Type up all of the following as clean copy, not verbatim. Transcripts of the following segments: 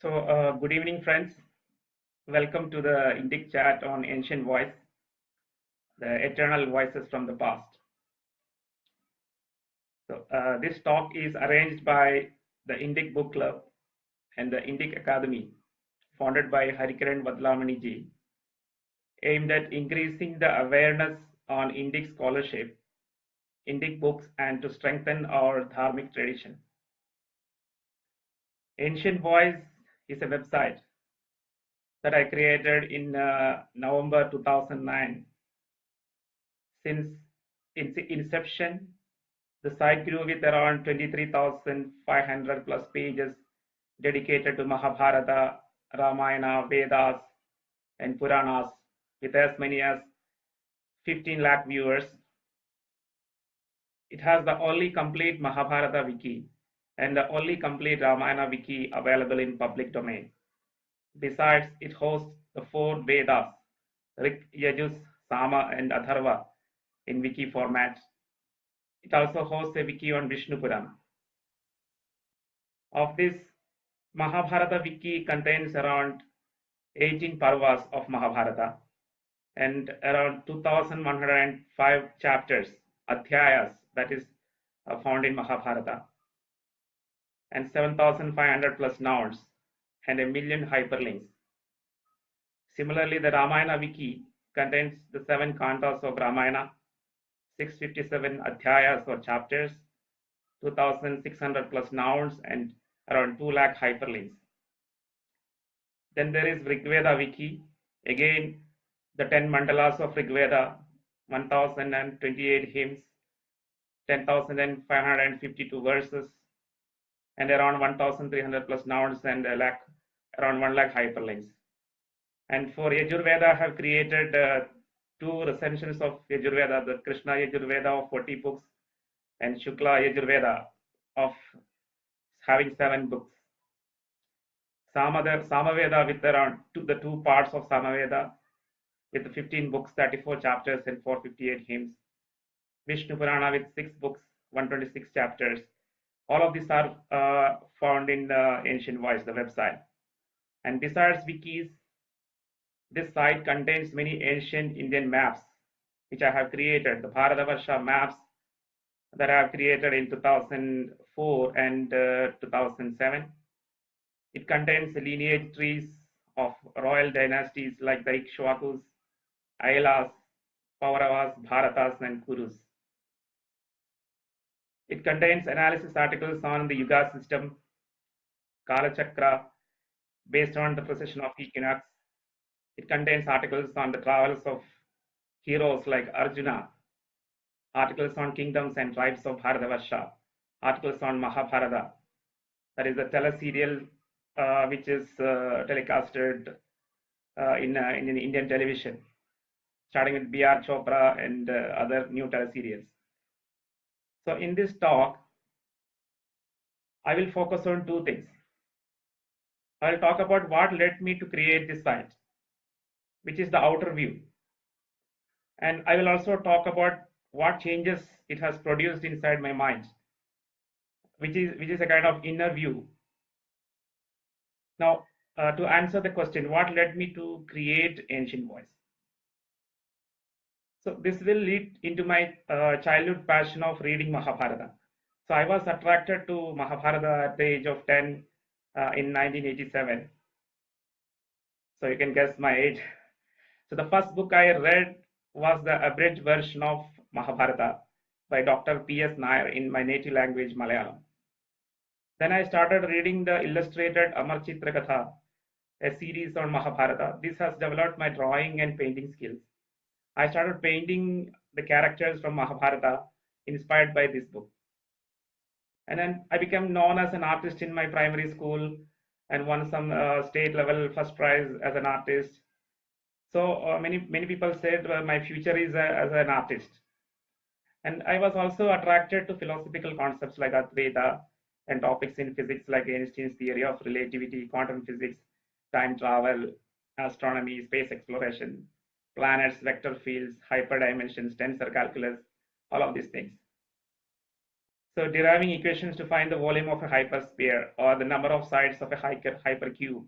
Good evening, friends. Welcome to the Indic chat on Ancient Voice, the eternal voices from the past. This talk is arranged by the Indic Book Club and the Indic Academy, founded by Harikaran Vadlamani ji, aimed at increasing the awareness on Indic scholarship, Indic books, and to strengthen our dharmic tradition. Ancient Voice is a website that I created in November 2009. Since its inception, the site grew with around 23,500 plus pages dedicated to Mahabharata, Ramayana, Vedas, and Puranas, with as many as 15 lakh viewers. It has the only complete Mahabharata wiki and the only complete Ramayana wiki available in public domain. Besides, it hosts the 4 Vedas, Rik, Yajus, Sama, and Atharva in wiki format. It also hosts a wiki on Vishnu Purana. Of this, Mahabharata wiki contains around 18 parvas of Mahabharata and around 2,105 chapters, adhyayas, that is found in Mahabharata, and 7,500 plus nouns and a million hyperlinks. Similarly, the Ramayana wiki contains the 7 cantos of Ramayana, 657 adhyayas or chapters, 2,600 plus nouns, and around 2 lakh hyperlinks. Then there is Rigveda wiki, again the 10 mandalas of Rigveda, 1,028 hymns, 10,552 verses, and around 1,300 plus nouns and around 1 lakh hyperlinks. And for Yajurveda, I have created 2 recensions of Yajurveda, the Krishna Yajurveda of 40 books and Shukla Yajurveda of having 7 books. Samaveda with around the 2 parts of Samaveda with 15 books, 34 chapters, and 458 hymns. Vishnu Purana with 6 books, 126 chapters. All of these are found in the Ancient Voice, the website. And besides wikis, this site contains many ancient Indian maps, which I have created, the Bharatavarsha maps that I have created in 2004 and 2007. It contains lineage trees of royal dynasties like the Ikshvakus, Ailas, Pauravas, Bharatas, and Kurus. It contains analysis articles on the Yuga system, Kala Chakra, based on the precession of equinox. It contains articles on the travels of heroes like Arjuna, articles on kingdoms and tribes of Bharatavarsha, articles on Mahabharata, that is a teleserial which is telecasted in Indian television, starting with B.R. Chopra and other new teleserials. So in this talk, I will focus on 2 things. I will talk about what led me to create this site, which is the outer view. And I will also talk about what changes it has produced inside my mind, which is a kind of inner view. Now, to answer the question, what led me to create Ancient Voice? So this will lead into my childhood passion of reading Mahabharata. So I was attracted to Mahabharata at the age of 10 in 1987. So you can guess my age. So the first book I read was the abridged version of Mahabharata by Dr. P.S. Nair in my native language, Malayalam. Then I started reading the illustrated Amar Chitra Katha, a series on Mahabharata. This has developed my drawing and painting skills. I started painting the characters from Mahabharata inspired by this book. And then I became known as an artist in my primary school and won some state level first prize as an artist. So many people said my future is as an artist. And I was also attracted to philosophical concepts like Advaita and topics in physics like Einstein's theory of relativity, quantum physics, time travel, astronomy, space exploration, planets, vector fields, hyperdimensions, tensor calculus, all of these things. So deriving equations to find the volume of a hypersphere or the number of sides of a hypercube,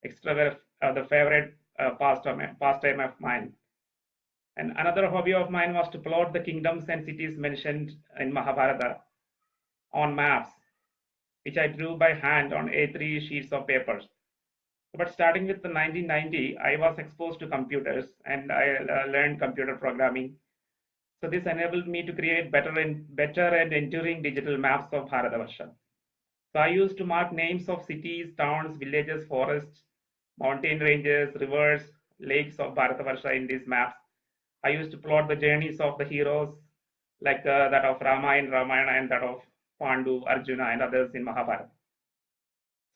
extra were the favorite pastime of mine. And another hobby of mine was to plot the kingdoms and cities mentioned in Mahabharata on maps, which I drew by hand on A3 sheets of paper. But starting with the 1990, I was exposed to computers and I learned computer programming. So this enabled me to create better and enduring digital maps of Bharatavarsha. So I used to mark names of cities, towns, villages, forests, mountain ranges, rivers, lakes of Bharatavarsha in these maps. I used to plot the journeys of the heroes, like that of Rama in Ramayana and that of Pandu, Arjuna, and others in Mahabharata.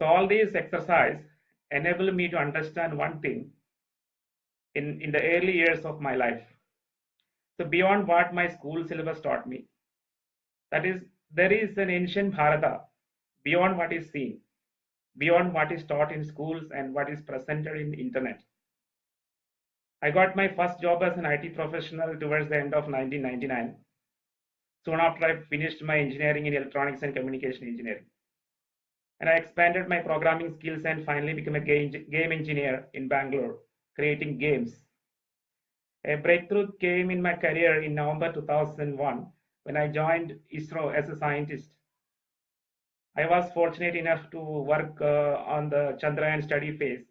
So all these exercise enabled me to understand one thing in the early years of my life. So beyond what my school syllabus taught me, that is, there is an ancient Bharata beyond what is seen, beyond what is taught in schools and what is presented in the internet. I got my first job as an IT professional towards the end of 1999, soon after I finished my engineering in electronics and communication engineering. And I expanded my programming skills and finally became a game engineer in Bangalore, creating games. A breakthrough came in my career in November 2001 when I joined ISRO as a scientist. I was fortunate enough to work on the Chandrayaan study phase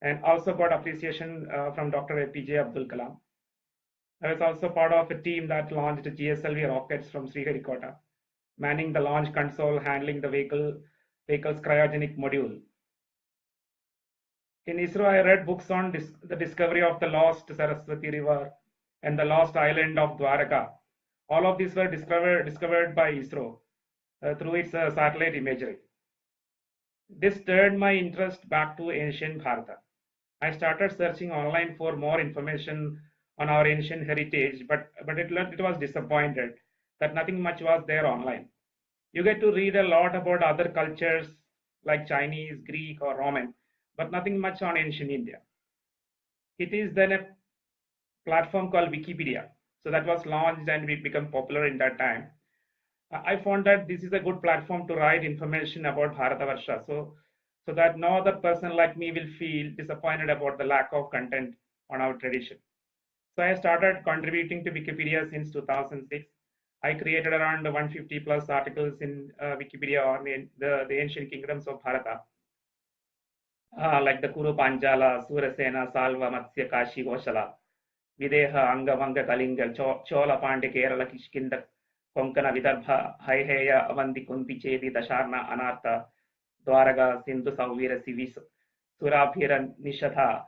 and also got appreciation from Dr. APJ Abdul Kalam. I was also part of a team that launched GSLV rockets from Sriharikota, manning the launch console, handling the vehicle's cryogenic module. In ISRO, I read books on the discovery of the lost Saraswati River and the lost island of Dwaraka. All of these were discovered by ISRO through its satellite imagery. This turned my interest back to ancient Bharata. I started searching online for more information on our ancient heritage, but it was disappointed that nothing much was there online. You get to read a lot about other cultures like Chinese, Greek, or Roman, but nothing much on ancient India. It is then a platform called Wikipedia. So that was launched and it became popular in that time. I found that this is a good platform to write information about Bharatavarsha, so that no other person like me will feel disappointed about the lack of content on our tradition. So I started contributing to Wikipedia since 2006. I created around 150 plus articles in Wikipedia on the ancient kingdoms of Bharata, like the Kuru Panjala, Surasena, Salva, Matsya, Kashi, Goshala, Videha, Anga, Vanga, Kalinga, Chola, Pandya, Kerala, Kishkinda, Konkana, Vidarbha, Haiheya, Avanti, Kunti, Chedi, Dasharna, Anartha, Dwaraga, Sindhu, Sauvira, Sivis, Surabhira, Nishatha,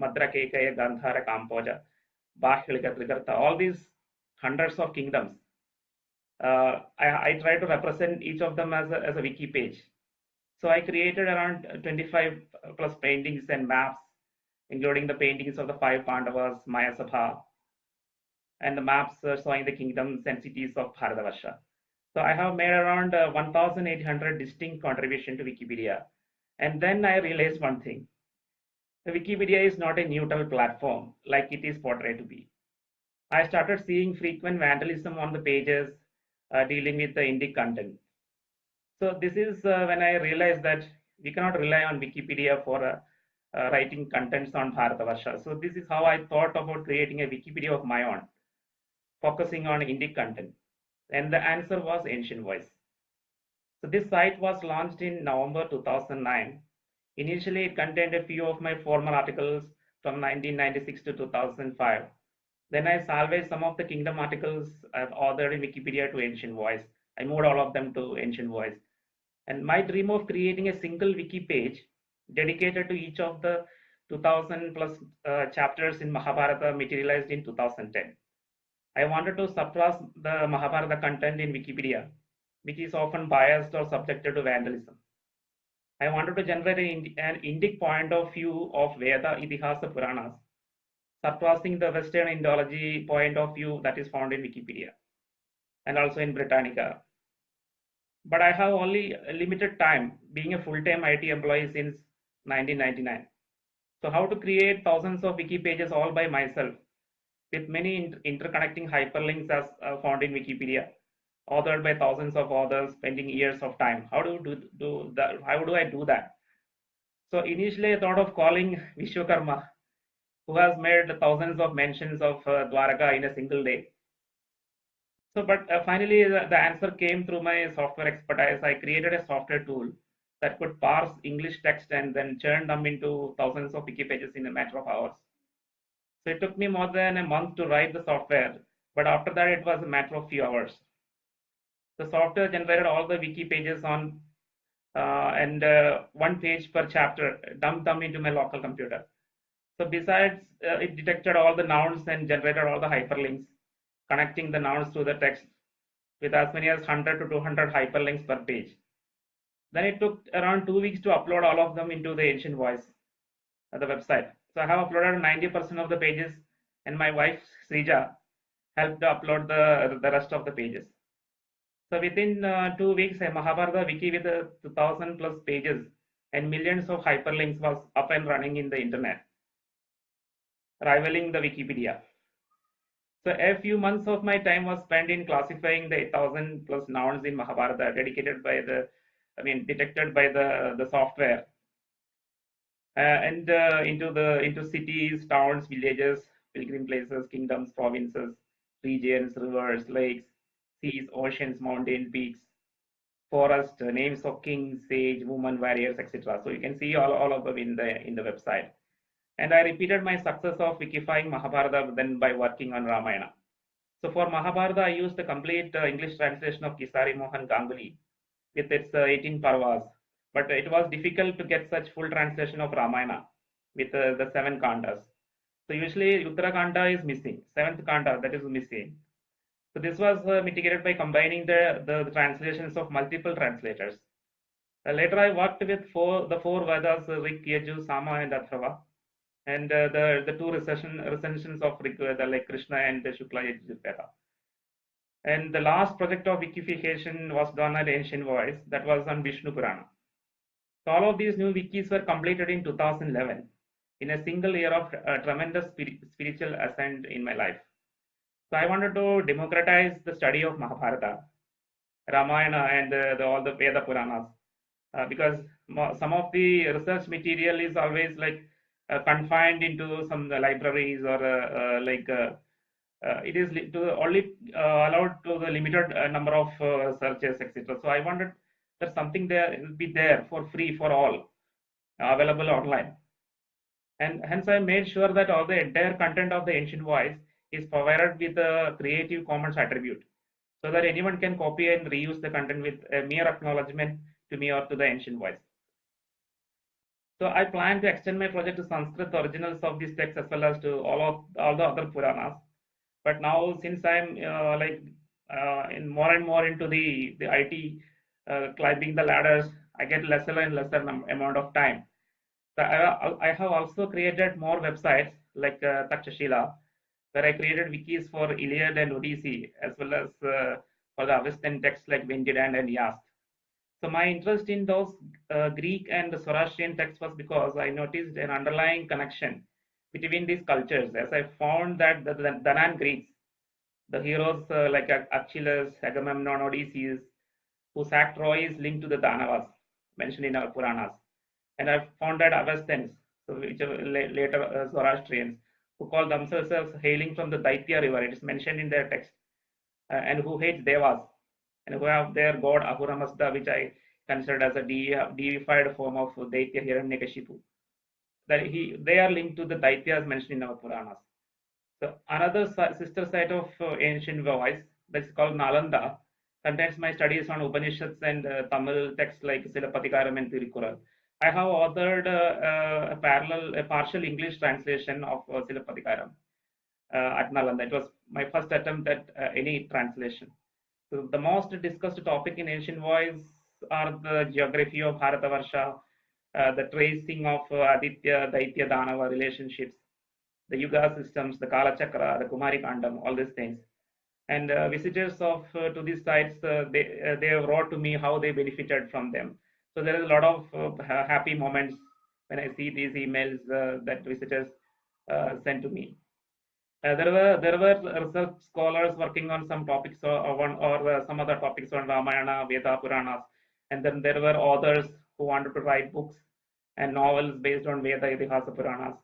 Madrakekaya, Gandhara, Kampoja, Bahilika, Trigartha, all these hundreds of kingdoms. I try to represent each of them as a wiki page. So I created around 25 plus paintings and maps, including the paintings of the five Pandavas, Maya Sabha, and the maps showing the kingdoms and cities of Bharatavarsha. So I have made around 1,800 distinct contributions to Wikipedia. And then I realized one thing. The Wikipedia is not a neutral platform like it is portrayed to be. I started seeing frequent vandalism on the pages dealing with the Indic content. So this is when I realized that we cannot rely on Wikipedia for writing contents on Bharatavarsha. So this is how I thought about creating a Wikipedia of my own, focusing on Indic content. And the answer was Ancient Voice. So this site was launched in November 2009. Initially, it contained a few of my former articles from 1996 to 2005. Then I salvaged some of the kingdom articles I've authored in Wikipedia to Ancient Voice. I moved all of them to Ancient Voice. And my dream of creating a single wiki page dedicated to each of the 2000 plus chapters in Mahabharata materialized in 2010. I wanted to suppress the Mahabharata content in Wikipedia, which is often biased or subjected to vandalism. I wanted to generate an Indic point of view of Veda, Itihasa, Puranas, surpassing the Western Indology point of view that is found in Wikipedia and also in Britannica. But I have only a limited time, being a full-time IT employee since 1999. So how to create thousands of wiki pages all by myself with many interconnecting hyperlinks as found in Wikipedia. authored by thousands of authors, spending years of time. How do that? How do I do that? So initially, I thought of calling Vishwakarma, who has made thousands of mentions of Dwaraka in a single day. So, but finally, the answer came through my software expertise. I created a software tool that could parse English text and then churn them into thousands of wiki pages in a matter of hours. So it took me more than a month to write the software, but after that, it was a matter of few hours. The software generated all the wiki pages on and one page per chapter, dumped them into my local computer. So besides, it detected all the nouns and generated all the hyperlinks, connecting the nouns to the text with as many as 100 to 200 hyperlinks per page. Then it took around 2 weeks to upload all of them into the Ancient Voice, the website. So I have uploaded 90% of the pages, and my wife Srija helped to upload the rest of the pages. So within 2 weeks, a Mahabharata wiki with 2,000 plus pages and millions of hyperlinks was up and running in the internet, rivaling the Wikipedia. So a few months of my time was spent in classifying the 1,000 plus nouns in Mahabharata, detected by the software, and into cities, towns, villages, pilgrim places, kingdoms, provinces, regions, rivers, lakes, seas, oceans, mountains, peaks, forest, names of kings, sage, women, warriors, etc. So you can see all of them in the website. And I repeated my success of wikifying Mahabharata then by working on Ramayana. So for Mahabharata, I used the complete English translation of Kisari Mohan Ganguly with its 18 parvas. But it was difficult to get such full translation of Ramayana with the 7 kandas. So usually Uttara is missing, 7th kanda that is missing. So this was mitigated by combining the translations of multiple translators. Later I worked with the four Vedas, Rig, Yajur, Sama and Atharva, and the two recensions of Rig Veda like Krishna and the Shukla Yajur Veda. And the last project of wikification was done at Ancient Voice, that was on Vishnu Purana. So all of these new wikis were completed in 2011 in a single year of tremendous spiritual ascent in my life. So I wanted to democratize the study of Mahabharata, Ramayana, and all the Veda Puranas, because some of the research material is always like confined into some libraries or it is only allowed to the limited number of searches, etc. So I wanted that something there will be there for free for all, available online. And hence I made sure that all the entire content of the Ancient Voice is provided with a Creative Commons attribute, so that anyone can copy and reuse the content with a mere acknowledgement to me or to the Ancient Voice. So I plan to extend my project to Sanskrit originals of these texts as well as to all the other Puranas. But now, since I'm in more and more into the IT, climbing the ladders, I get lesser and lesser amount of time. So I have also created more websites like Takshashila, where I created wikis for Iliad and Odyssey, as well as for the Avestan texts like Vendidan and Yast. So my interest in those Greek and Zoroastrian texts was because I noticed an underlying connection between these cultures, as I found that the Danaan Greeks, the heroes like Achilles, Agamemnon, Odysseus, who sacked Troy, is linked to the Danavas mentioned in our Puranas. And I found that Avestans, so which are later Zoroastrians, who call themselves as hailing from the Daitya river, it is mentioned in their text, and who hate Devas, and who have their god Ahura Mazda, which I considered as a deified form of Daitya Hiranyakashipu. They are linked to the Daityas mentioned in our Puranas. So another sister site of Ancient Voice, that's called Nalanda, contains my studies on Upanishads and Tamil texts like Silappatikaram and Tirukkural. I have authored a partial English translation of Silappatikaram at Nalanda. It was my first attempt at any translation. So the most discussed topic in Ancient Voice are the geography of Bharatavarsha, the tracing of Aditya, Daitya, Danava relationships, the Yuga systems, the Kala Chakra, the Kumari Kandam, all these things. And visitors to these sites, they wrote to me how they benefited from them. So there is a lot of happy moments when I see these emails that visitors send to me. There were research scholars working on some topics or some other topics on Ramayana, Veda, Puranas, and then there were authors who wanted to write books and novels based on Veda, Itihasa, Puranas.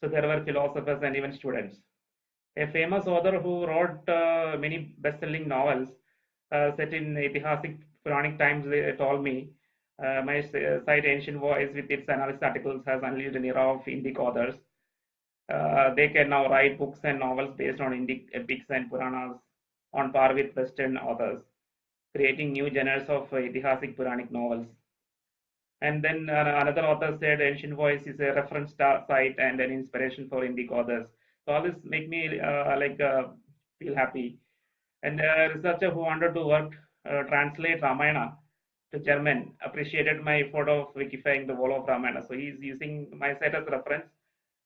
So there were philosophers and even students. A famous author who wrote many best-selling novels set in Itihasic Puranic times, they told me. My site Ancient Voice with its analysis articles has unleashed an era of Indic authors. They can now write books and novels based on Indic epics and Puranas on par with Western authors, creating new genres of Itihasic Puranic novels. And then another author said Ancient Voice is a reference site and an inspiration for Indic authors. So all this make me feel happy. And a researcher who wanted to translate Ramayana to German appreciated my effort of wikifying the whole of Ramayana. So he's using my site as a reference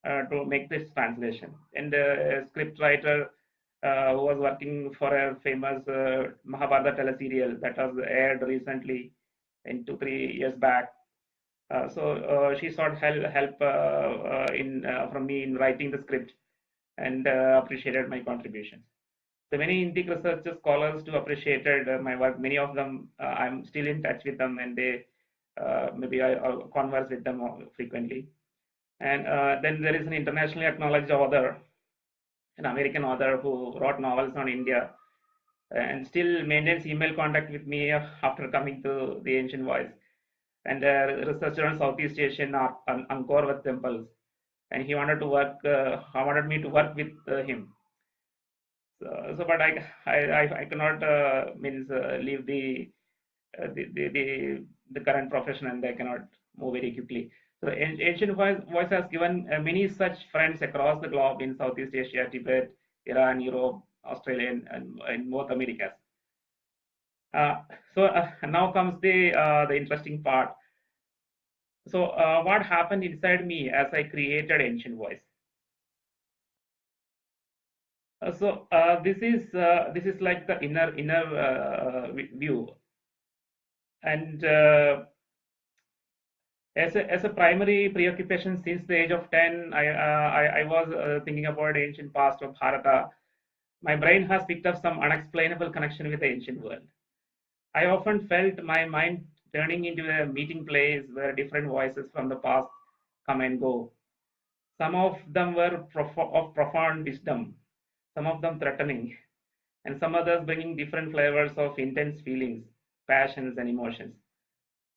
to make this translation. And a script writer who was working for a famous Mahabharata teleserial that was aired recently in 2-3 years back. So she sought help from me in writing the script and appreciated my contributions. So many Indic researchers, scholars too appreciated my work. Many of them, I'm still in touch with them, and they maybe I'll converse with them frequently. And then there is an internationally acknowledged author, an American author who wrote novels on India, and still maintains email contact with me after coming to the Ancient Voice. And a researcher on Southeast Asian Angkor Wat temples, and he wanted to work. Wanted me to work with him. So but I cannot leave the current profession, and I cannot move very quickly. So Ancient Voice has given many such friends across the globe in Southeast Asia, Tibet, Iran, Europe, Australia, and North Americas. So now comes the interesting part. So what happened inside me as I created Ancient Voice? So this is like the inner view, and as a primary preoccupation since the age of 10, I was thinking about ancient past of Bharata. My brain has picked up some unexplainable connection with the ancient world. I often felt my mind turning into a meeting place where different voices from the past come and go. Some of them were of profound wisdom, some of them threatening, and some others bringing different flavors of intense feelings, passions, and emotions.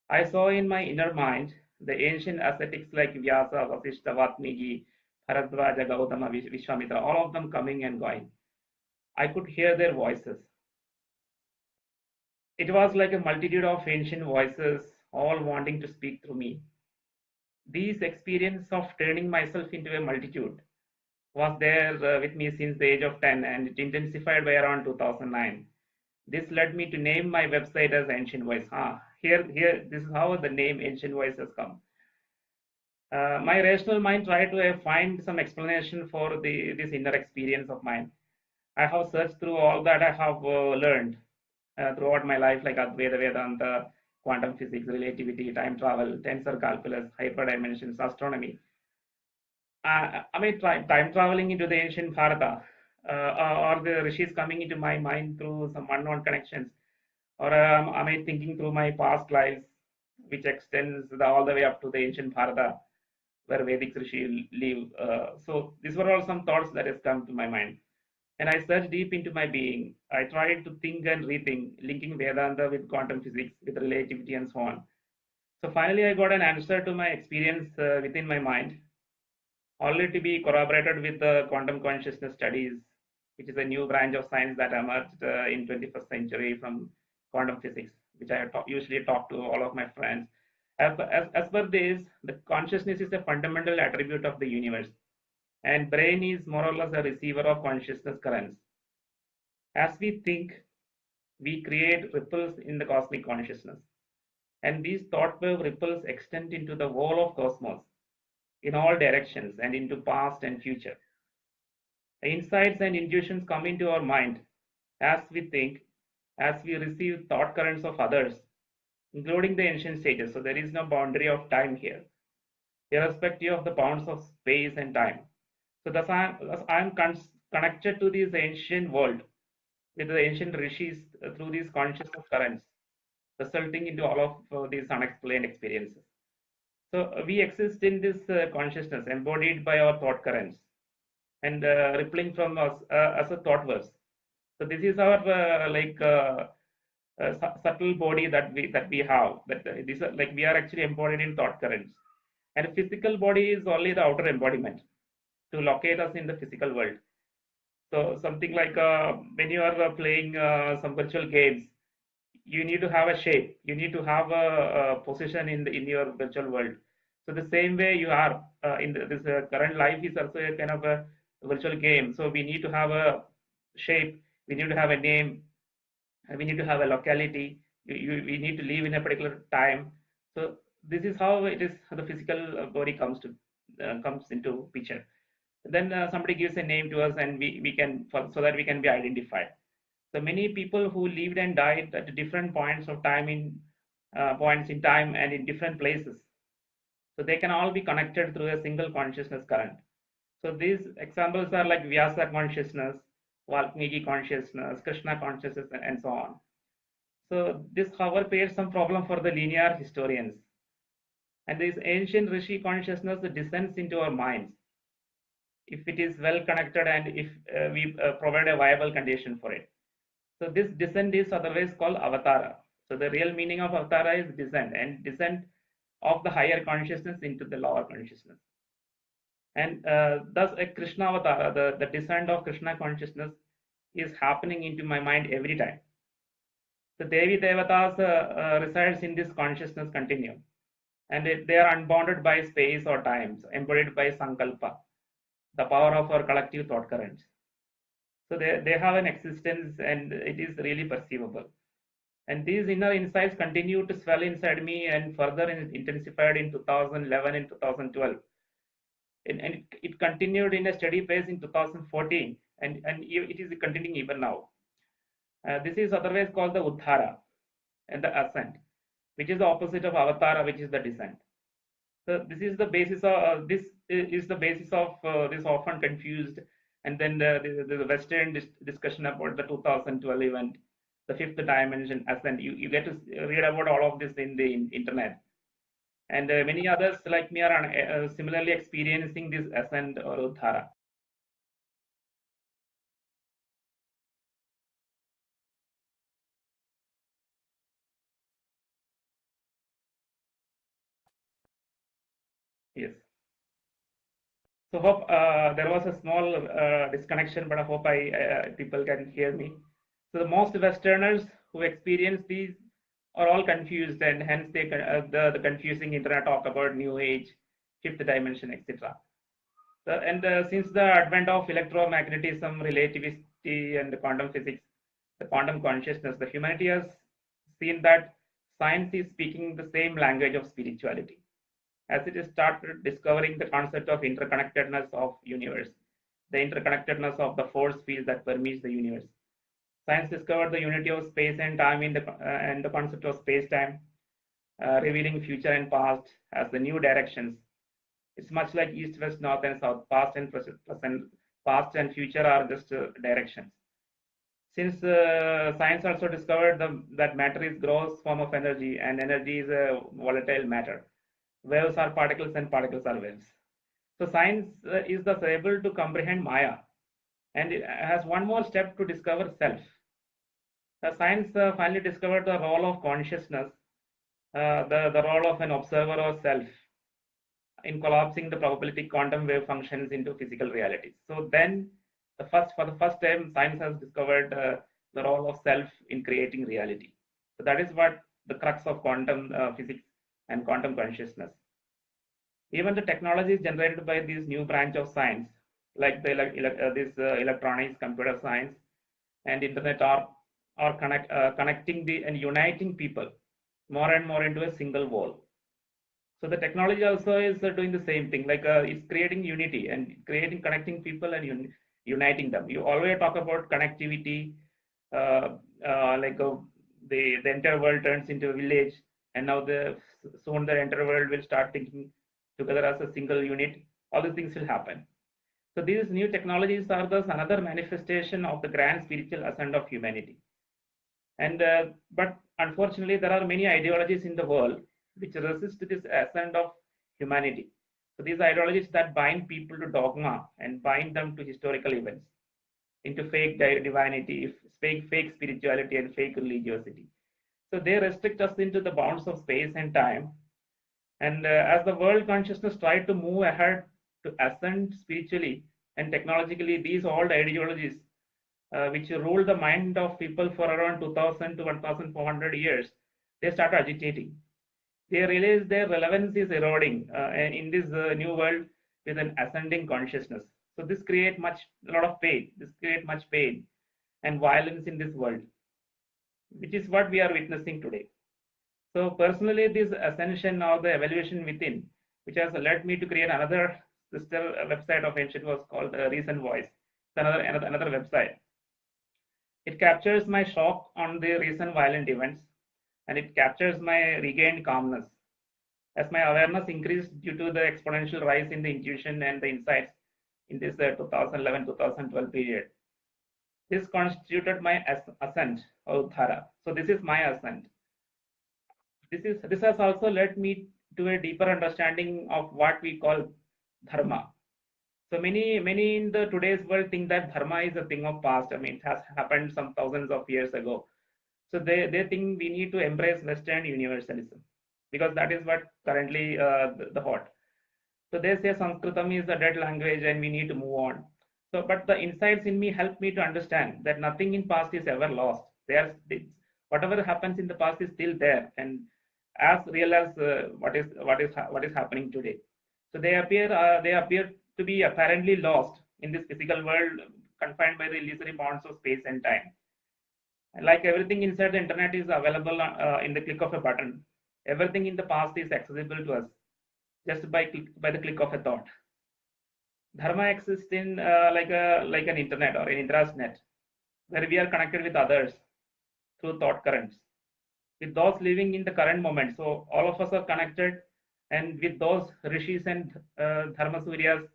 I saw in my inner mind the ancient ascetics like Vyasa, Vasishta, Vatmiji, Bharadwaja, Gautama, Vishwamitra, all of them coming and going. I could hear their voices. It was like a multitude of ancient voices, all wanting to speak through me. This experience of turning myself into a multitude was there with me since the age of 10, and it intensified by around 2009. This led me to name my website as Ancient Voice. Here, this is how the name Ancient Voice has come. My rational mind tried to find some explanation for this inner experience of mine. I have searched through all that I have learned throughout my life, like Advaita Vedanta, quantum physics, relativity, time travel, tensor calculus, hyperdimensions, astronomy. Time traveling into the ancient Bharata, or the rishis coming into my mind through some unknown connections, or am I thinking through my past lives, which extends all the way up to the ancient Bharata, where Vedic rishi live. So these were all some thoughts that has come to my mind. And I searched deep into my being. I tried to think and rethink, linking Vedanta with quantum physics, with relativity, and so on. So finally, I got an answer to my experience within my mind, only to be corroborated with the quantum consciousness studies, which is a new branch of science that emerged in 21st century from quantum physics, which I usually talk to all of my friends. As per this, the consciousness is a fundamental attribute of the universe, and brain is more or less a receiver of consciousness currents. As we think, we create ripples in the cosmic consciousness, and these thought wave ripples extend into the whole of cosmos in all directions and into past and future. The insights and intuitions come into our mind as we think, as we receive thought currents of others, including the ancient sages. So there is no boundary of time here, irrespective of the bounds of space and time. So thus I'm connected to this ancient world with the ancient rishis through these consciousness currents, resulting into all of these unexplained experiences. So we exist in this consciousness embodied by our thought currents and rippling from us as a thought verse. So this is our subtle body that we have. That these are like we are actually embodied in thought currents, and physical body is only the outer embodiment to locate us in the physical world. So something like when you are playing some virtual games, you need to have a shape. You need to have a position in your virtual world. So the same way you are in this current life is also a kind of a virtual game. So we need to have a shape. We need to have a name. We need to have a locality. We need to live in a particular time. So this is how it is. The physical body comes into picture. Then somebody gives a name to us, and we can so that we can be identified. So many people who lived and died at different points of time in points in time and in different places. So they can all be connected through a single consciousness current. So these examples are like Vyasa consciousness, Valmiki consciousness, Krishna consciousness, and so on. So this, however, creates some problem for the linear historians. And this ancient Rishi consciousness descends into our minds if it is well connected and if we provide a viable condition for it. So this descent is otherwise called avatara. So the real meaning of avatara is descent, and descent of the higher consciousness into the lower consciousness. And thus a Krishna avatara, the descent of Krishna consciousness is happening into my mind every time. The Devi Devatas resides in this consciousness continuum, and they are unbounded by space or time, embodied by Sankalpa, the power of our collective thought currents. So they have an existence, and it is really perceivable. And these inner insights continue to swell inside me and further intensified in 2011 and 2012. And it continued in a steady pace in 2014, and it is continuing even now. This is otherwise called the Uddhara and the ascent, which is the opposite of Avatara, which is the descent. So this is the basis of this often confused, and then the Western discussion about the 2012 event, the fifth dimension ascent. You get to read about all of this in the internet, and many others like me are similarly experiencing this ascent or Uddhara. Yes. So hope there was a small disconnection, but I hope people can hear me. So the most Westerners who experience these are all confused, and hence the confusing internet talk about New Age, fifth dimension, etc. And since the advent of electromagnetism, relativity, and quantum physics, the quantum consciousness, the humanity has seen that science is speaking the same language of spirituality, as it is started discovering the concept of interconnectedness of universe, the interconnectedness of the force field that permeates the universe. Science discovered the unity of space and time and the concept of space-time, revealing future and past as the new directions. It's much like east, west, north, and south. Past and present, past and future are just directions. Since science also discovered that matter is gross form of energy, and energy is a volatile matter. Waves are particles, and particles are waves. So science is thus able to comprehend Maya, and it has one more step to discover self. Science finally discovered the role of consciousness, the role of an observer or self in collapsing the probabilistic quantum wave functions into physical realities. So then, for the first time, science has discovered the role of self in creating reality. So that is what the crux of quantum physics and quantum consciousness. Even the technologies generated by this new branch of science, like this electronics, computer science, and internet, are connecting and uniting people more and more into a single wall. So the technology also is doing the same thing, like it's creating unity and connecting people and uniting them. You always talk about connectivity, the entire world turns into a village, and now soon the entire world will start thinking together as a single unit. All these things will happen. So these new technologies are thus another manifestation of the grand spiritual ascent of humanity. And but unfortunately, there are many ideologies in the world which resist this ascent of humanity. So these ideologies that bind people to dogma and bind them to historical events, into fake divinity, fake spirituality, and fake religiosity. So they restrict us into the bounds of space and time. And as the world consciousness tried to move ahead to ascend spiritually and technologically, these old ideologies, which ruled the mind of people for around 2000 to 1400 years, they start agitating. They realize their relevance is eroding in this new world with an ascending consciousness. So this creates a lot of pain. This creates much pain and violence in this world, which is what we are witnessing today. So personally, this ascension or the evaluation within, which has led me to create another sister website of ancient, was called Recent Voice. It's another website. It captures my shock on the recent violent events, and it captures my regained calmness. As my awareness increased due to the exponential rise in the intuition and the insights in this 2011-2012 period, this constituted my ascent or uddhara. So this is my ascent. This has also led me to a deeper understanding of what we call dharma. So many in the today's world think that dharma is a thing of past. I mean, it has happened some thousands of years ago. So they think we need to embrace Western universalism because that is what currently the hot. So they say Sanskritam is a dead language and we need to move on. So, but the insights in me help me to understand that nothing in past is ever lost. Whatever happens in the past is still there and as real as what is happening today. So they appear to be apparently lost in this physical world, confined by the illusory bounds of space and time. And like everything inside the internet is available in the click of a button, everything in the past is accessible to us just by the click of a thought. Dharma exists in like an internet or an intranet, where we are connected with others through thought currents, with those living in the current moment. So all of us are connected, and with those rishis and dharma suryas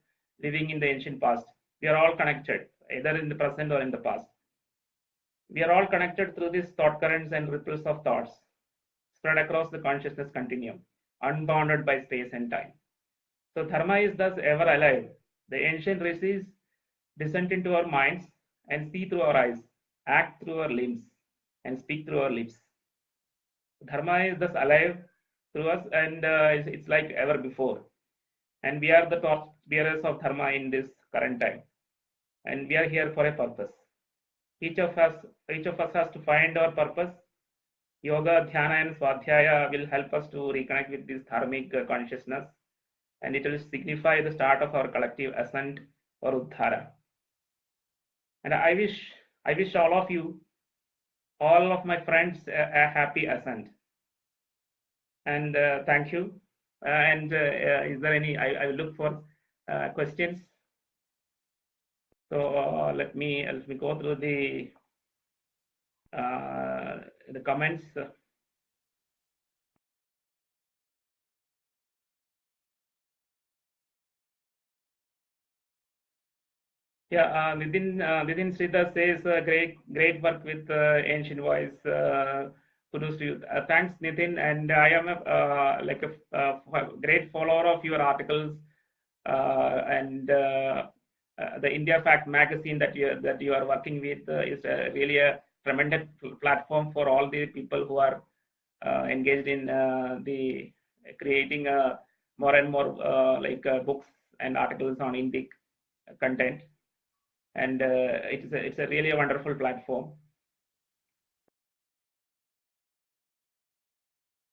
living in the ancient past, we are all connected, either in the present or in the past. We are all connected through these thought currents and ripples of thoughts spread across the consciousness continuum, unbounded by space and time. So dharma is thus ever alive. The ancient rishis descend into our minds and see through our eyes, act through our limbs, and speak through our lips. Dharma is thus alive through us, and it's like ever before. And we are the torch bearers of dharma in this current time, and we are here for a purpose. Each of us has to find our purpose. Yoga, dhyana, and swadhyaya will help us to reconnect with this dharmic consciousness, and it will signify the start of our collective ascent or uddhara. And I wish all of you, all of my friends, a happy ascent. And thank you. And is there any? I will look for questions. So let me go through the comments. Yeah, within Sridhar says great work with Ancient Voice. Kudos to you. Thanks, Nitin. And I am a great follower of your articles and the India Fact magazine that you are working with is really a tremendous platform for all the people who are engaged in the creating more and more books and articles on Indic content. And it's a really wonderful platform.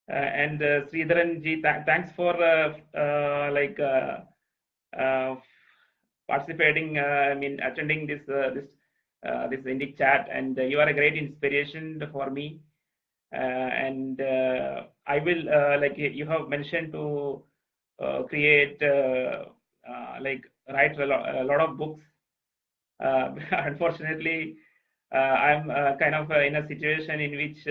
And Sridharan ji, thanks for participating. Attending this Indic chat, and you are a great inspiration for me. And I will you have mentioned to create write a lot of books. Unfortunately, I'm kind of in a situation in which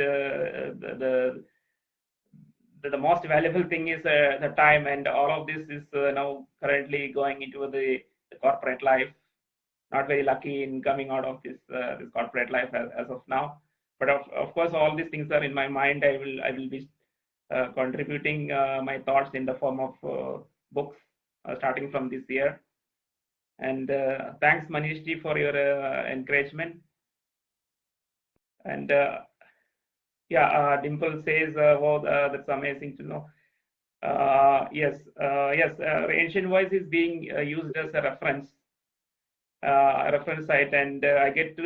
the most valuable thing is the time, and all of this is now currently going into the the corporate life. Not very lucky in coming out of this corporate life as of now. But of course, all these things are in my mind. I will be contributing my thoughts in the form of books starting from this year. And thanks, Manishji, for your encouragement. And Dimple says, "Wow, that's amazing to know." Yes. Ancient Voice is being used as a reference site, and I get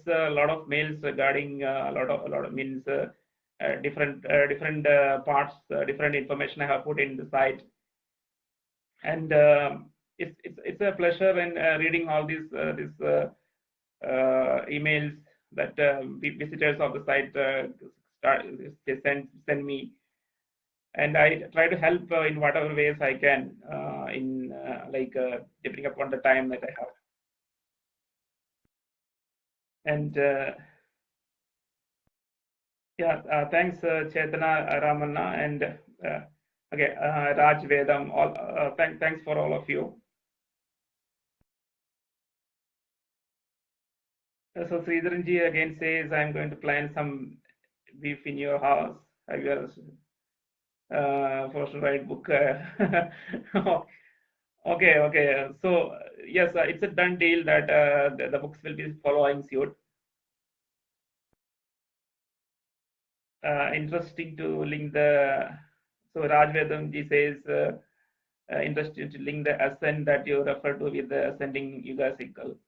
a lot of mails regarding a lot of means different parts, different information I have put in the site, and it's a pleasure in reading all these emails that visitors of the site send me, and I try to help in whatever ways I can in depending upon the time that I have. And thanks, Chetana Ramanna, and Raj Vedam. Thanks for all of you. So Sridharanji again says, "I'm going to plant some beef in your house. Have you forced to write book?" Okay. So yes, it's a done deal that the books will be following suit. Interesting to link the. So Raj Vedamji says, interesting to link the ascent that you refer to with the ascending yuga cycle.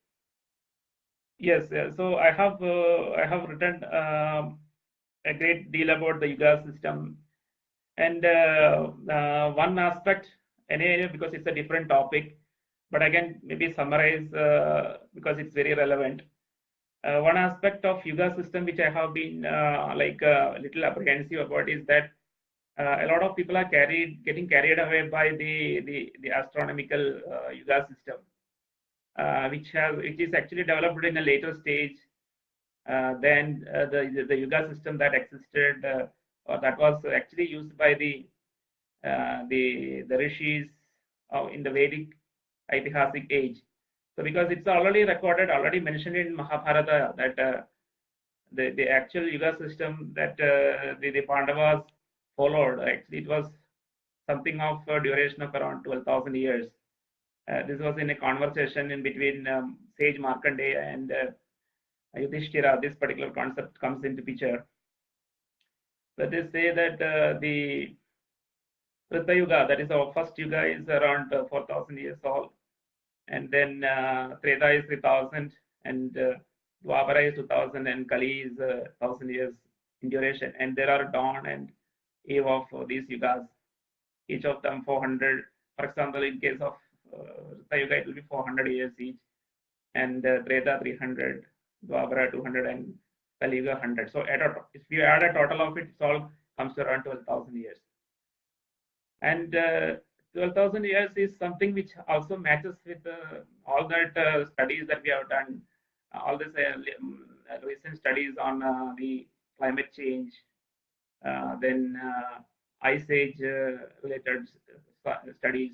Yes, so I have written a great deal about the yuga system, and one aspect, because it's a different topic, but I can maybe summarize because it's very relevant. One aspect of yuga system which I have been a little apprehensive about is that a lot of people are getting carried away by the astronomical yuga system, which is actually developed in a later stage than the yuga system that existed or that was actually used by the rishis in the Vedic Aitihasic age. So because it's already recorded, already mentioned in Mahabharata that the actual yuga system that the Pandavas followed, actually it was something of a duration of around 12,000 years. This was in a conversation in between sage Markandeya and Yudhishthira. This particular concept comes into picture. But they say that the Treta Yuga, that is our first yuga, is around 4,000 years old, and then Treta is 3,000, and Dwapara is 2,000, and Kali is 1,000 years in duration. And there are dawn and eve of these yugas, each of them 400. For example, in case of Treta Yuga, it will be 400 years each, and Treta 300, Dwapara 200, and Kali Yuga 100. So if you add a total of it, it all comes to around 12,000 years. And 12,000 years is something which also matches with all that studies that we have done, all this recent studies on the climate change, then ice age related studies.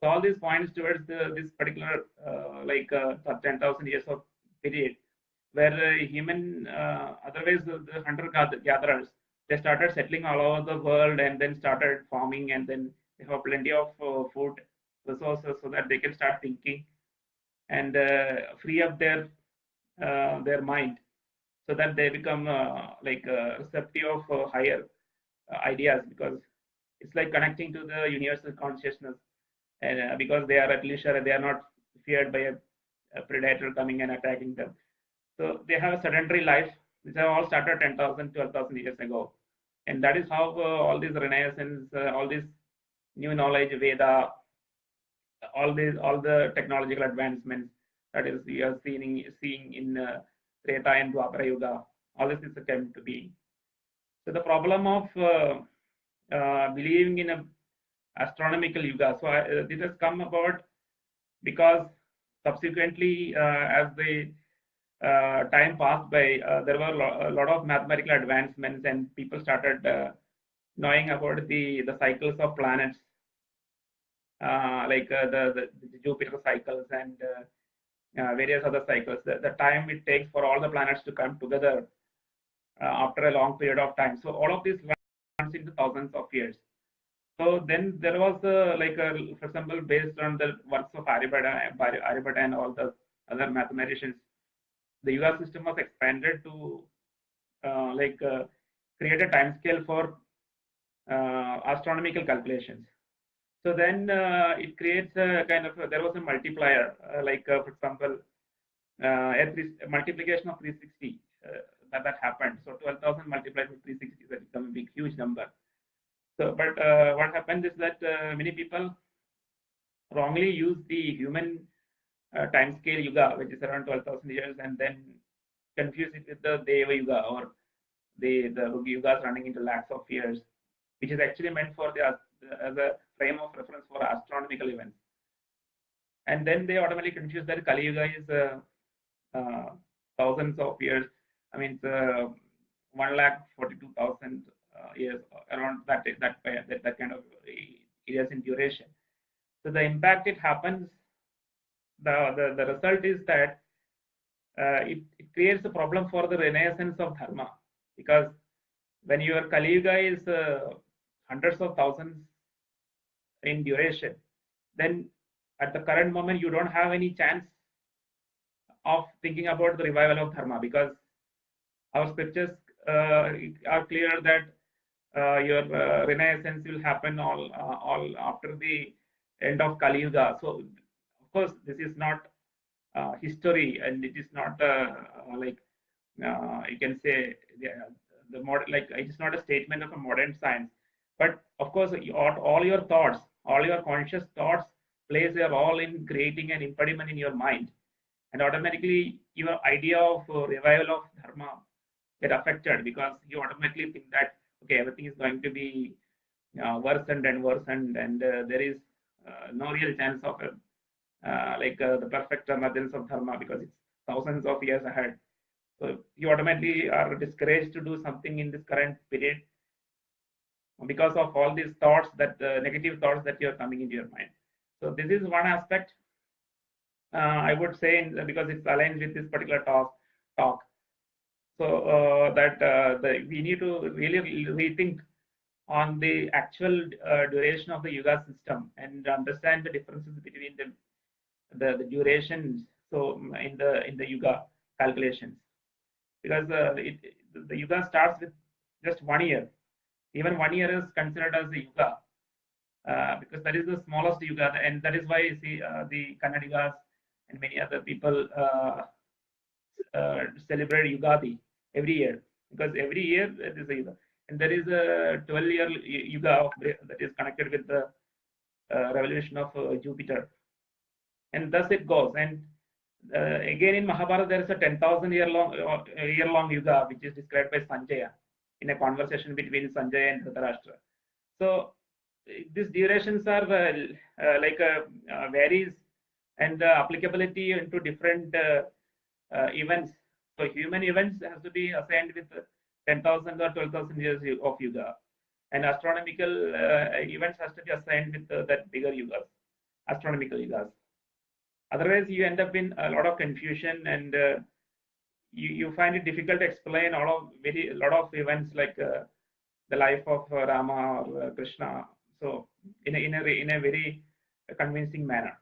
So all these points towards this particular 10,000 years of period where human, otherwise the hunter-gatherers, they started settling all over the world and then started farming, and then they have plenty of food resources so that they can start thinking and free up their mind so that they become receptive of higher ideas, because it's like connecting to the universal consciousness, and because they are at leisure and they are not feared by a predator coming and attacking them. So they have a sedentary life, which have all started 10,000, 12,000 years ago. And that is how all these renaissance, all this new knowledge, Veda, all the technological advancements that is we are seeing in Treta and Dwapara Yuga, all this is came to be. So the problem of believing in a astronomical yuga, so this has come about because subsequently as the time passed by, there were a lot of mathematical advancements, and people started knowing about the cycles of planets. the Jupiter cycles and various other cycles. The time it takes for all the planets to come together after a long period of time. So all of this runs into thousands of years. So then there was for example, based on the works of Aryabhatta and all the other mathematicians, the Yuga system was expanded to create a time scale for astronomical calculations. So then it creates a kind of there was a multiplier, for example, a multiplication of 360 that happened. So 12,000 multiplied with 360 that become a big huge number. So, but what happened is that many people wrongly use the human time scale Yuga, which is around 12,000 years, and then confuse it with the Deva Yuga or the Yugas running into lakhs of years, which is actually meant for the as a frame of reference for astronomical events. And then they automatically confuse that Kali Yuga is thousands of years. I mean, it's 1,42,000 years, around that kind of years in duration. So the impact it happens, the result is that it creates a problem for the renaissance of dharma, because when your Kali Yuga is hundreds of thousands in duration, then at the current moment you don't have any chance of thinking about the revival of dharma, because our scriptures are clear that your renaissance will happen all after the end of Kali Yuga. So of course this is not history, and it is not you can say the modern, like it is not a statement of a modern science. But of course all your thoughts, all your conscious thoughts plays a role in creating an impediment in your mind, and automatically your idea of revival of dharma get affected, because you automatically think that okay, everything is going to be worsened and worsened, and there is no real chance of the perfect emergence of dharma, because it's thousands of years ahead. So you automatically are discouraged to do something in this current period because of all these thoughts, that negative thoughts that you're coming into your mind. So this is one aspect I would say, because it's aligned with this particular talk. So we need to really rethink on the actual duration of the Yuga system and understand the differences between the durations. So in the Yuga calculations, because the Yuga starts with just 1 year. Even 1 year is considered as the Yuga, because that is the smallest Yuga, and that is why you see the Kannadigas and many other people celebrate Yugadi every year, because every year there is a Yuga, and there is a 12-year Yuga that is connected with the revolution of Jupiter, and thus it goes. And again in Mahabharata there is a 10,000 year long Yuga, which is described by Sanjaya in a conversation between Sanjaya and Dhritarashtra. So these durations are varies, and the applicability into different events. So human events has to be assigned with 10,000 or 12,000 years of Yuga, and astronomical events has to be assigned with that bigger Yugas, astronomical Yugas. Otherwise, you end up in a lot of confusion, and you find it difficult to explain a lot of events like the life of Rama or Krishna. So in a very convincing manner.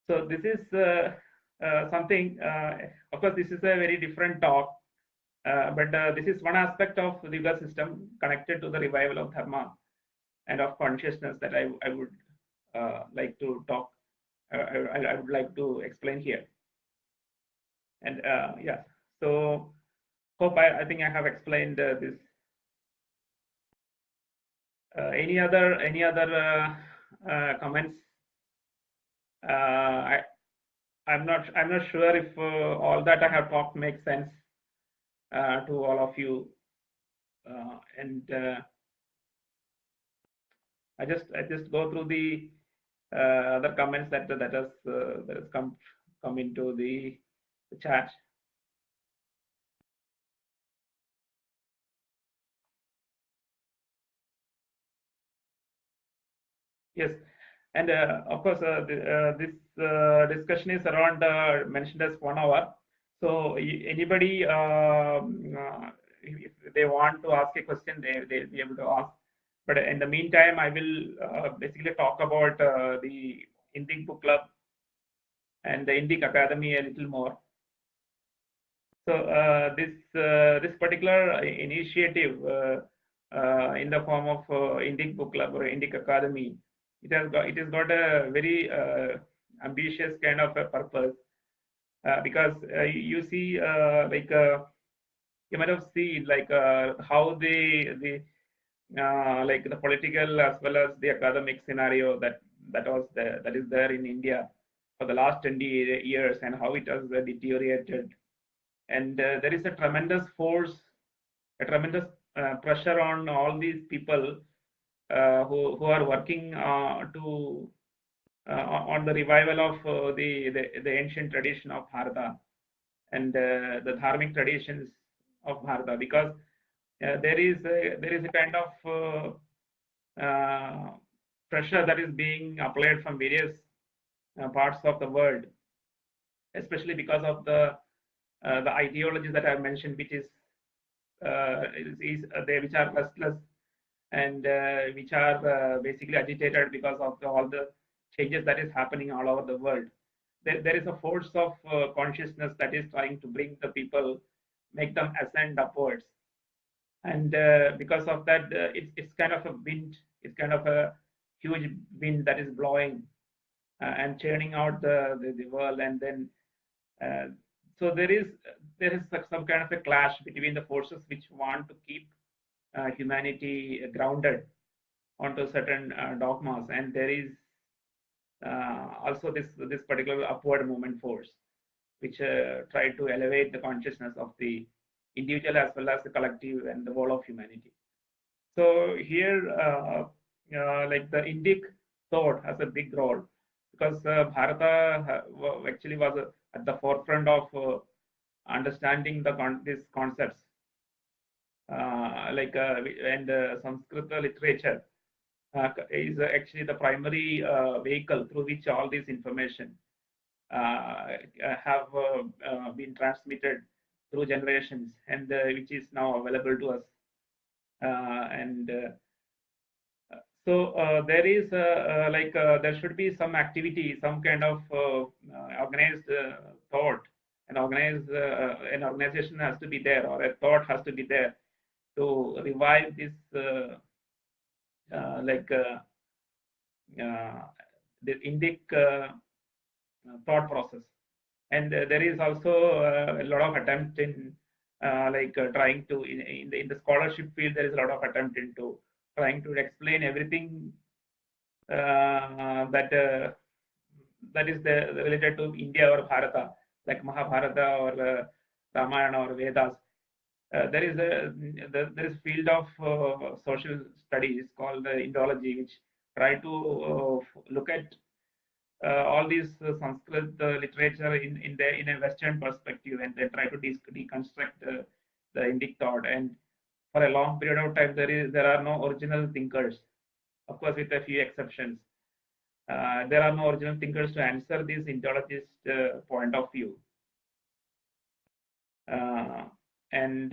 So this is something. Of course, this is a very different talk, but this is one aspect of the Yuga system connected to the revival of dharma and of consciousness that I would like to talk. I would like to explain here. And yeah, so hope I think I have explained this. Any other comments? I'm not sure if all that I have talked makes sense to all of you, and I just go through the other comments that has come into the chat. Yes, and of course, this discussion is around mentioned as 1 hour. So anybody, if they want to ask a question, they'll be able to ask. But in the meantime, I will basically talk about the Indic Book Club and the Indic Academy a little more. So this particular initiative in the form of Indic Book Club or Indic Academy, it has got a very ambitious kind of a purpose because you see you might have seen how the like the political as well as the academic scenario that is there in India for the last 20 years and how it has deteriorated, and there is a tremendous force, a tremendous pressure on all these people who are working to on the revival of the ancient tradition of Bharata and the dharmic traditions of Bharata, because there is a kind of pressure that is being applied from various parts of the world, especially because of the ideologies that I mentioned, which is they which are restless and which are basically agitated because of all the changes that is happening all over the world. There is a force of consciousness that is trying to bring the people, make them ascend upwards, and because of that, it's kind of a wind, it's kind of a huge wind that is blowing and churning out the world, and then uh, so there is some kind of a clash between the forces which want to keep humanity grounded onto certain dogmas, and there is also this particular upward movement force which try to elevate the consciousness of the individual as well as the collective and the whole of humanity. So here, like the Indic thought has a big role because Bharata actually was at the forefront of understanding these concepts, and Sanskrit literature is actually the primary vehicle through which all this information have been transmitted through generations, and which is now available to us. And so there is there should be some activity, some kind of organized thought, an organization has to be there, or a thought has to be there to revive this uh, like uh, the Indic thought process. And there is also a lot of attempt in trying to in the scholarship field, there is a lot of attempt into trying to explain everything that that is related to India or Bharata, like Mahabharata or Ramayana or Vedas. There is field of social studies called Indology, which try to look at all these Sanskrit literature in a Western perspective, and then try to deconstruct the Indic thought. And for a long period of time, there are no original thinkers, of course, with a few exceptions. There are no original thinkers to answer this Indologist point of view. And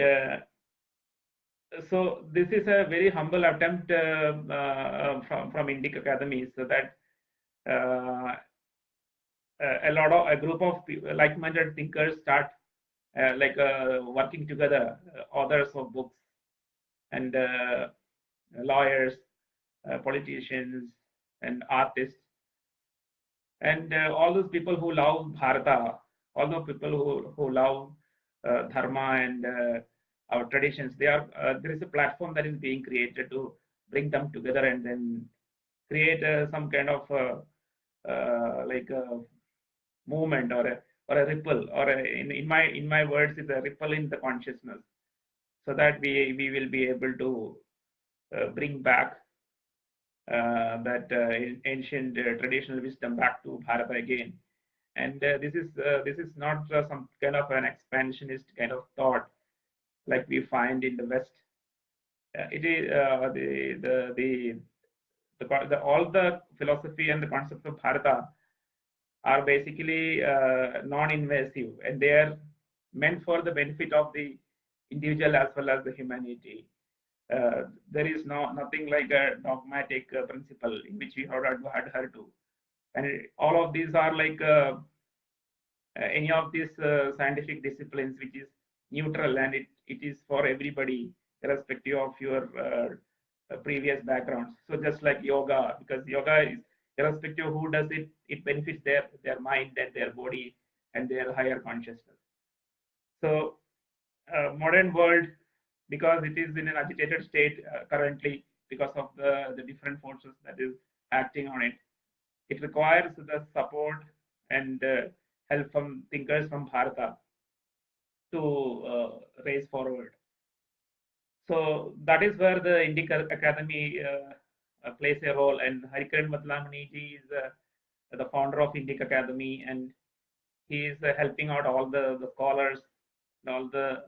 so this is a very humble attempt from Indic Academy, so that a group of like-minded thinkers start working together, authors of books and lawyers, politicians, and artists, and all those people who love Bharata, all those people who love dharma and our traditions. There is a platform that is being created to bring them together and then create some kind of like a movement or a ripple, or in my words, it's a ripple in the consciousness, so that we will be able to bring back that ancient traditional wisdom back to Bharata again. And this is not some kind of an expansionist kind of thought like we find in the West. It is all the philosophy and the concepts of Bharata are basically non-invasive, and they are meant for the benefit of the individual as well as the humanity. There is nothing like a dogmatic principle in which we have adhere to, and all of these are like any of these scientific disciplines which is neutral, and it is for everybody irrespective of your previous backgrounds. So just like yoga, because yoga is irrespective of who does it, it benefits their mind and their body and their higher consciousness. So modern world, because it is in an agitated state currently because of the different forces that is acting on it, it requires the support and help from thinkers from Bharata to raise forward. So that is where the Indic Academy plays a role, and Harikaran Matlamani ji is the founder of Indic Academy, and he is helping out all the scholars, all the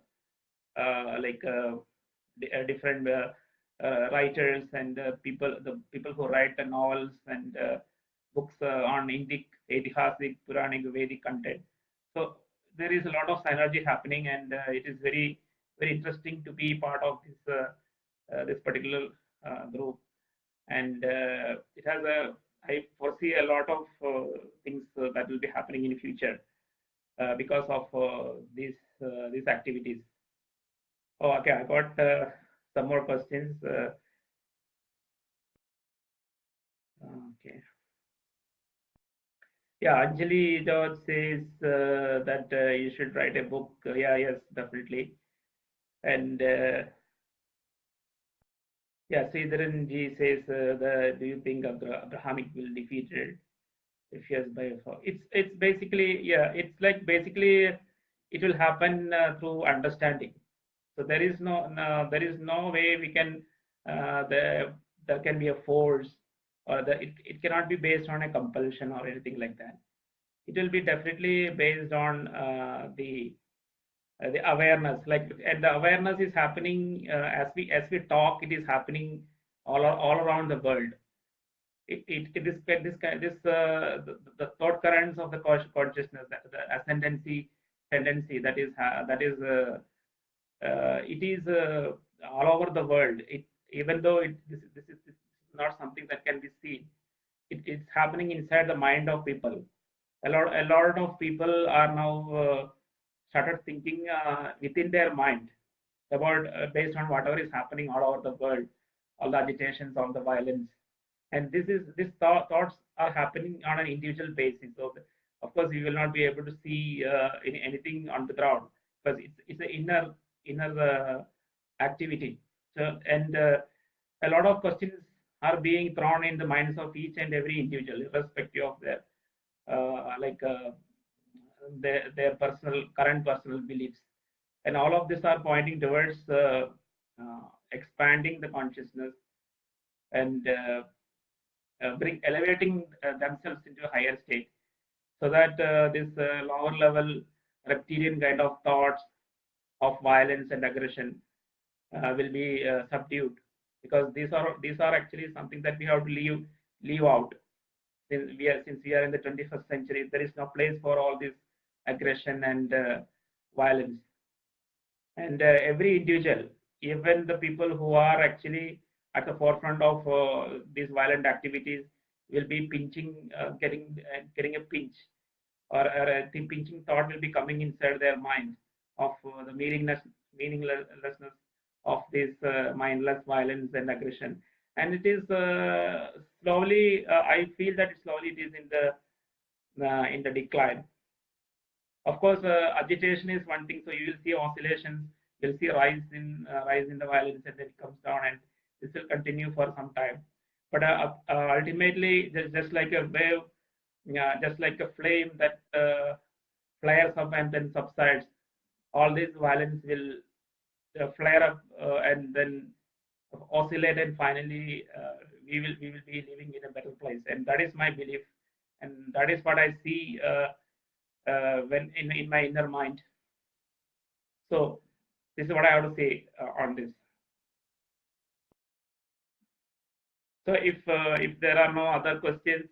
different writers and the people who write the novels and books on Indic, Aitihasic, Puranic, Vedic content. So there is a lot of synergy happening, and it is very interesting to be part of this particular group. And it has I foresee a lot of things that will be happening in the future because of these activities. Oh, okay, I got some more questions. Okay. Yeah, Anjali George says that you should write a book. Yeah, yes, definitely. And yeah, Sridharan ji says, do you think Abrahamic will defeat if yes by far? It's basically, yeah, it's like basically it will happen through understanding. So there is no way we can there can be a force, or it cannot be based on a compulsion or anything like that. It will be definitely based on the awareness, like, and the awareness is happening as we talk. It is happening all around the world. The thought currents of the consciousness, the ascendancy tendency that is it is all over the world. Even though this is not something that can be seen, it's happening inside the mind of people. A lot of people are now started thinking within their mind about based on whatever is happening all over the world, all the agitations, all the violence, and this thoughts are happening on an individual basis. So of course we will not be able to see anything on the ground, because it's an inner activity. So, and a lot of questions are being thrown in the minds of each and every individual, irrespective of their current personal beliefs, and all of these are pointing towards expanding the consciousness and elevating themselves into a higher state, so that this lower level reptilian kind of thoughts of violence and aggression will be subdued, because these are actually something that we have to leave out. Since we are in the 21st century, there is no place for all this aggression and violence. And every individual, even the people who are actually at the forefront of these violent activities, will be getting a pinch, or a pinching thought will be coming inside their mind of the meaninglessness of this mindless violence and aggression. And it is slowly, I feel that slowly it is in the decline. Of course, agitation is one thing, so you will see oscillations, you'll see rise in the violence, and then it comes down, and this will continue for some time. But ultimately, just like a wave, just like a flame that flares up and then subsides, all this violence will flare up and then oscillate, and finally we will be living in a better place. And that is my belief, and that is what I see when in my inner mind. So this is what I have to say on this. So if there are no other questions,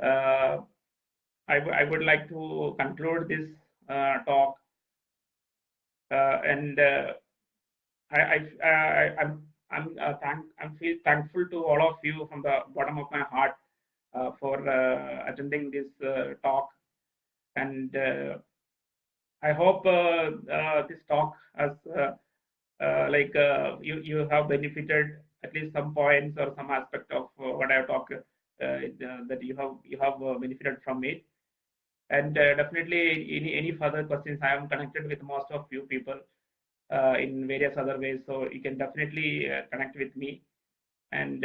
I would like to conclude this talk, and I'm feel thankful to all of you from the bottom of my heart for attending this talk, and I hope this talk has you have benefited at least some points or some aspect of what I have talked, that you have benefited from it. And definitely any further questions, I am connected with most of you people in various other ways, so you can definitely connect with me, and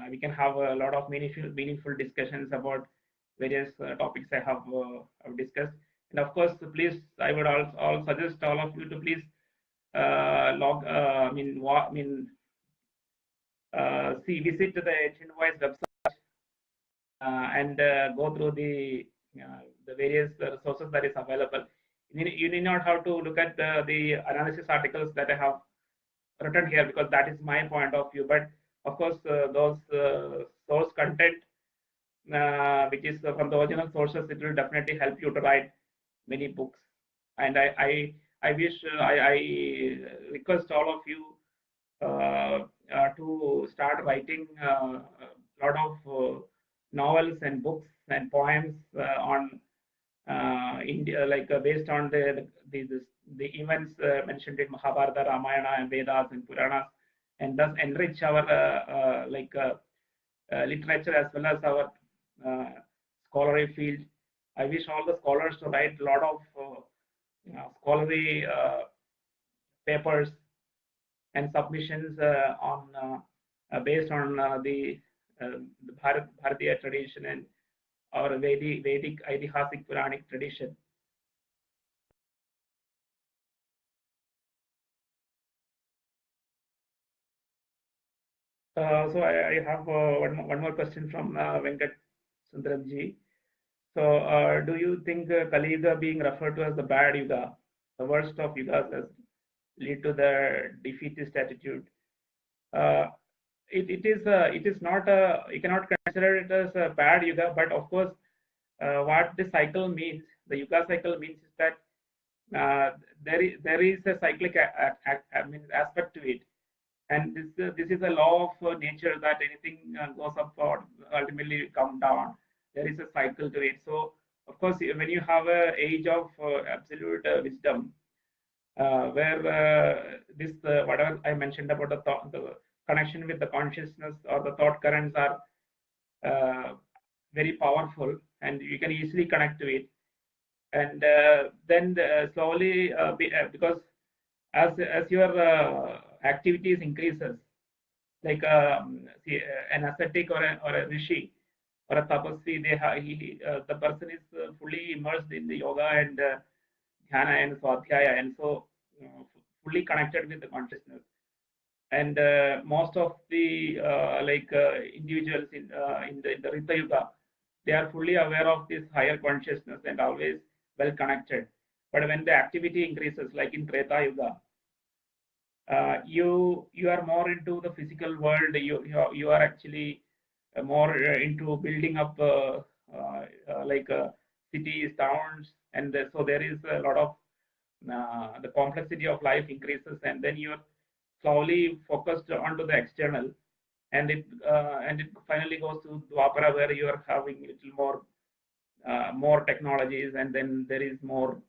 we can have a lot of meaningful discussions about various topics have discussed. And of course, please, I would also suggest all of you to please visit the Ancient Voice website and go through the various resources that is available. You need not have to look at the analysis articles that I have written here, because that is my point of view. But of course, those source content, which is from the original sources, it will definitely help you to write many books. And I wish I request all of you to start writing a lot of novels and books and poems on India, like based on the events mentioned in Mahabharata, Ramayana, and Vedas and Puranas, and thus enrich our literature as well as our scholarly field. I wish all the scholars to write a lot of scholarly papers and submissions based on the Bharatiya tradition and our Vedic Aidihasik Puranic tradition. So I have one more question from Venkat Sundaramji. So do you think Kali Yuga being referred to as the bad Yuga, the worst of Yugas, has lead to the defeatist attitude? It is not you cannot consider it as a bad Yuga, but of course, what the cycle means, the Yuga cycle means, is that there is a cyclic aspect to it, and this is a law of nature, that anything goes up or ultimately come down. There is a cycle to it. So of course, when you have a age of absolute wisdom, where this whatever I mentioned about the connection with the consciousness or the thought currents are very powerful, and you can easily connect to it, and then slowly because as your activities increases, like see, an ascetic or a rishi or a tapasvi, the person is fully immersed in the yoga and dhyana and swadhyaya, and so fully connected with the consciousness. And most of the individuals in the Rita Yuga, they are fully aware of this higher consciousness and always well connected. But when the activity increases, like in Treta Yuga, you are more into the physical world. You are actually more into building up cities, towns, and so there is a lot of the complexity of life increases, and then you're slowly focused onto the external, and it finally goes to Dwapara, where you are having a little more technologies, and then there is more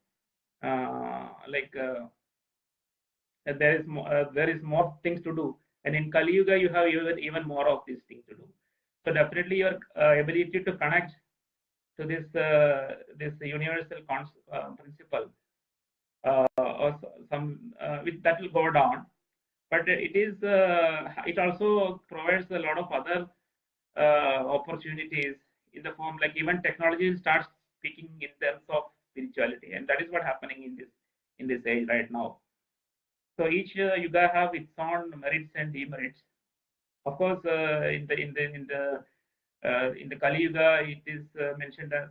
there is more things to do, and in Kali Yuga you have even more of these things to do. So definitely your ability to connect to this universal principle or some that will go down, but it also provides a lot of other opportunities in the form, like even technology starts speaking in terms of spirituality, and that is what happening in this age right now. So each yuga have its own merits and demerits. Of course, in the Kali Yuga, it is mentioned as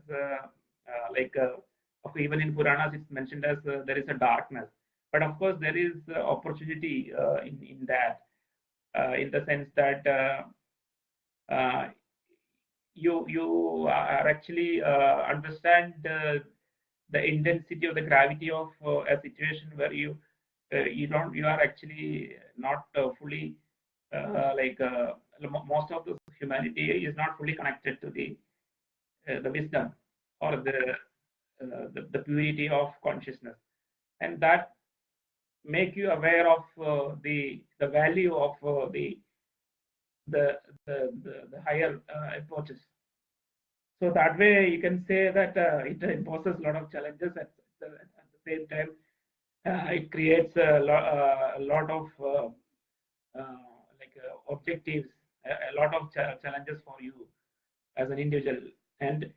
even in Puranas, it's mentioned as there is a darkness. But of course, there is opportunity in that. in the sense that you are actually understand the intensity or the gravity of a situation where you are actually not fully like most of the humanity is not fully connected to the wisdom or the purity of consciousness, and that make you aware of the value of the, the higher approaches. So that way you can say that it imposes a lot of challenges at the same time. It creates a lot of like objectives, a lot of challenges for you as an individual. And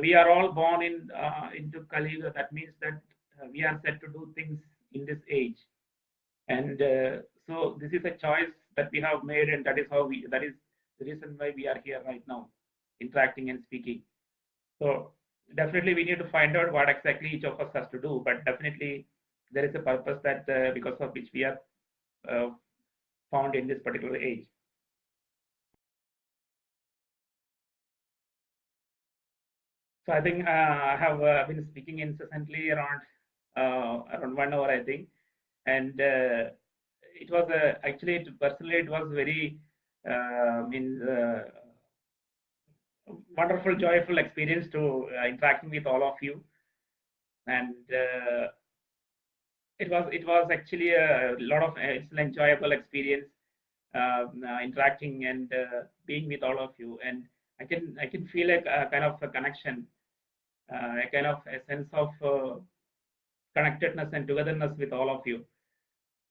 we are all born into Kali Yuga. That means that we are set to do things in this age. And so this is a choice that we have made, and that is the reason why we are here right now, interacting and speaking. So definitely we need to find out what exactly each of us has to do, but definitely there is a purpose that because of which we are found in this particular age. So I think I have been speaking incessantly around 1 hour, I think, and it was actually personally it was very wonderful, joyful experience to interacting with all of you, and it was actually a lot of it's an enjoyable experience interacting and being with all of you, and I can feel a kind of a connection, a kind of a sense of connectedness and togetherness with all of you,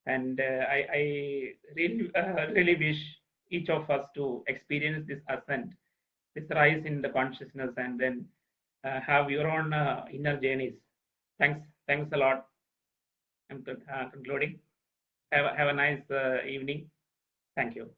and I really really wish each of us to experience this ascent, this rise in the consciousness, and then have your own inner journeys. Thanks a lot. I'm concluding. Have a nice evening. Thank you.